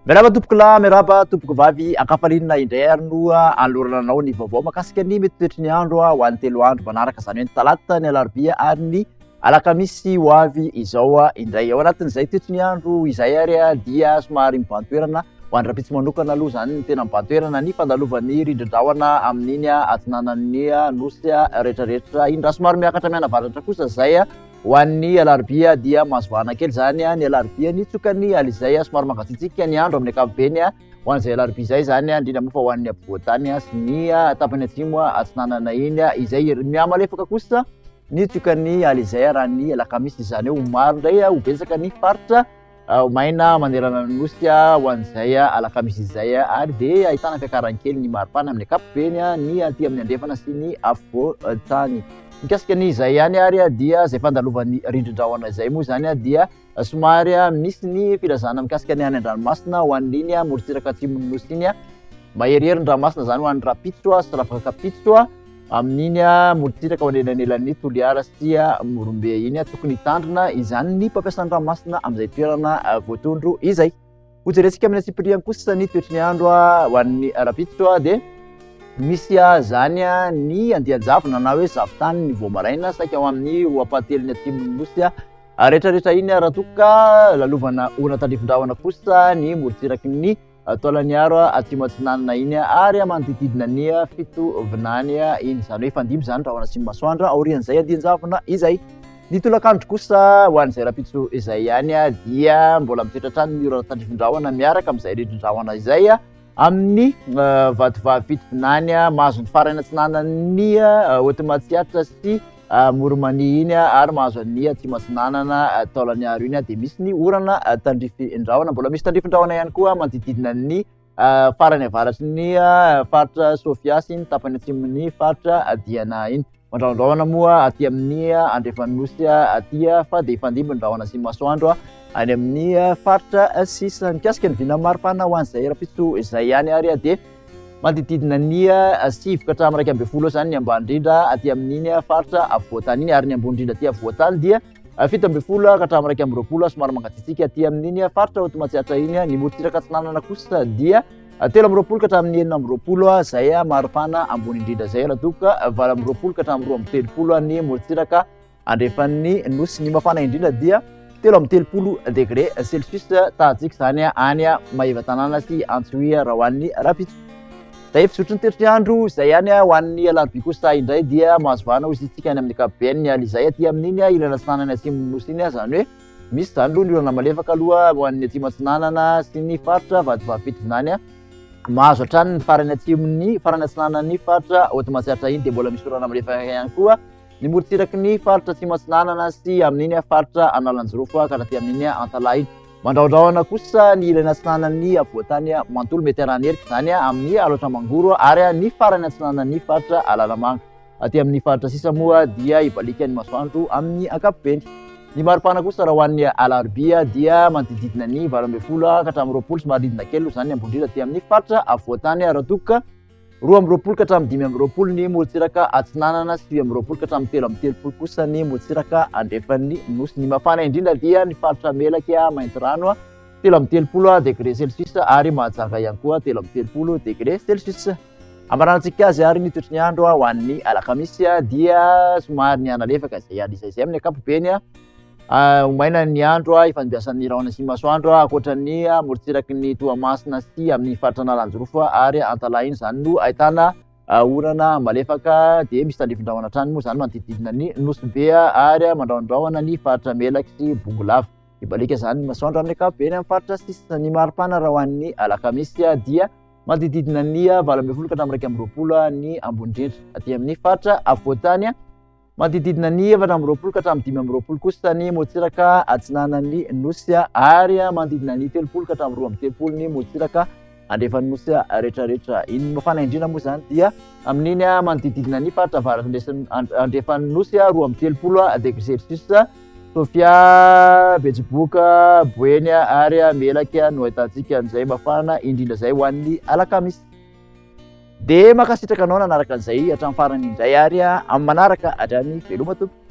Merhaba tompoko lahy, merhaba tompoko vavy, ankafalinina indray ary no alorananao ny vaovao mahakasika ny mety toetry ny andro ho an'ny 3 andro manaraka, izany hoe ny talata, ny alarobia ary ny alakamisy ho avy izao indray. Ao anatin'izay toetry ny andro izay ary dia somary mibantoerana ho an'ny rapitso manokana aloha, izany ny tena mibantoerana ny fandalovan'ny rindrin-drahona amin'iny atsinanan'ny nosy rehetrarehetra iny. Raha somary miakatra mianavaratra kosa izay ho an'ny alarobia dia mahazoana kely izany ny alarobia nitsokany alizay somary mangatsiatsika ny andro amin'ny ankapobeny ho an'izay alarobia izay zany indrindra moa fa ho an'ny ampovoantany sy ny tapany atsimo atsinanana iny izay miamalefaka kosa nitsokany alizay raha ny alakamisy, izany hoe maro indray ho betsaka ny faritra maina manerana nosy ho an'izay alakamisy izay ary dia ahitana fiakaran-kely ny maripana amin'ny ankapobeny ny aty amin'ny andrefana sy ny afovoantany. Mikasika ny izay ihany ary dia izay fandalovan'ny rindrin-drahona izay moa zany dia somary misy ny filazana mikasika ny any an-dranomasina ho an'iny morontsiraka atsimon'ny nosy iny maherihery ny ranomasina, izany ho an'ny rapitso sy ravakakapitso amin'iny morontsiraka ho anelanelan'ny Toliara sy Morombe iny tokony hitandrina izany ny mpampiasan'ny ranomasina amin'izay toerana voatondro izay. Ho jerentsika amin'ny Siprian kosa ny toetry ny andro ho an'ny rapitso dia misy zany ny andian-javona na hoe zavotany ny voamaraina saika ao amin'ny roapahateliny atsimon'ny nosy rehetrarehetra iny raha toka lalovana orana tandrifin-drahona kosa ny morontsiraky ny taolaniaro atsimo atsinanana iny ary manodididina ny fitovinany iny, izany hoe fandimby zany rahona atsimo masoandro aorian'izay andian-javona izay. Ny tolakandro kosa ho an'izay rapitso izay ihany dia mbola mitoetra hatrany ny orana tandrifin-drahona miaraka amin'izay rindrin-drahona izay amin'ny vatovavy fitovinany mahazo ny farany atsinanany Otimatsiatra sy Moromania iny ary mahazo ny atsimo atsinanana taolaniaro iny dia misy ny orana tandrifin-drahona. Mbola misy tandrifin-drahona ihany koa manodididina ny farany avaratry ny faritra Sofia sy ny tapany atsimon'ny faritra Diana iny. Mandrahondrahona moa aty amin'ny andrefan'ny nosy aty fa dia fandimby ny rahona sy masoandro any amin'ny faritra sisa. Mikasika ny vina maripana ho an'izay rapitso izay ihany ary dia manodididina ny 7 ka hatramin'ny 12 zany ny ambany indrindra aty amin'iny faritra afovoantany iny ary ny ambony indrindra aty afovoantany dia 17 ka hatramin'ny 20 somary mangatsiatsika aty amin'iny faritra Otimatsiatra iny. Ny morontsiraka atsinanana kosa dia 13 ka hatramin'ny 14 izay maripana ambony indrindra izay raha toka 18 ka hatramin'ny 20 ny morontsiraka andrefan'ny nosy. Ny mafana indrindra dia 13 degré Celsius tahantsika zany any Maivatanana sy Antsohihy raha ho an'ny rapitso. Da efisotry ny toetry ny andro izay ihany ho an'ny alarobia kosa indray dia mahazovana ho isitsika any amin'ny ankapobeny ny alizay aty amin'iny ilana atsinanana atsimon'ny nosy iny, izany hoe misy zany aloha ny orana malefaka aloha ho an'ny atsimo atsinanana sy ny faritra vatovavy fitovinany mahazo hatrany ny farany atsimon'ny farany atsinanan'ny faritra Otimatsiatra iny dia mbola misy orana malefaka ihany koa ny morontsiraky ny faritra atsimo atsinanana sy amin'iny faritra Analanjirofo ka rahaty amin'iny Antalahy iny. Mandrahondrahona kosa ny ilana atsinanan'ny avoantany manontolo mety arahany herika zany amin'ny aloatra mangoro ary ny farany atsinanan'ny faritra Alalamanga. Aty amin'ny faritra sisa moa dia ibalika ny masoandro amin'ny ankapobeny. Ny maripana kosa raha ho an'ny alarobia dia manodididina ny 20 ka hatramin'ny 20 somary ridina kely zany ambony indrindra aty amin'ny faritra avoantany raha toka 12 ka hatramin'ny 5 ny morontsiraka atsinanana sy 20 ka hatramin'ny 13 kosa ny morontsiraka andrefan'ny nosy. Ny mafana indrindra dia ny faritra Melaky Maintirano 13 degré Celsius ary Mahajanga ihany koa 13 degré Celsius. Amaranantsika azy ary ny toetry ny andro ho an'ny alakamisy dia somary ny analefaka izay alisay amin'ny ankapobeny maina ny andro ifandiasan'ny rahona sy masoandro ankoatran'ny morontsiraky ny Toamasina sy amin'ny faritra Analanjirofo ary Antalahy iny, izany no ahitana orana malefaka dia misy tandrifin-drahona hatrany moa zany manodididina ny Nosibe ary mandrahondrahona ny faritra Melaky sy Bongolava. Ibalika zany ny masoandro amin'ny ankapobeny amin'ny faritra sisa. Ny maripana raha ho an'ny alakamisy dia manodididina ny 18 ka hatramin'ny 20 ny ambony indrindra aty amin'ny faritra afovoantany manodididina ny 14 ka hatramin'ny 15 kosa ny morontsiraka atsinanan'ny nosy ary manodidina ny 30 ka hatramin'ny 30 ny morontsiraka andrefan'ny nosy rehetrarehetra. Iny mafana indrindra moa zany dia amin'iny manodididina ny faritra avaratry andrefan'ny nosy 30 degré Celsius Sofia, Betsiboka, Boeny ary Melaky no ahitantsika an'izay mafana indrindra izay ho an'ny alakamisy. Dia makasitraka anao nanaraka an'izay hatramin'ny farany indray ary amin'ny manaraka hatrany veloma tompoko.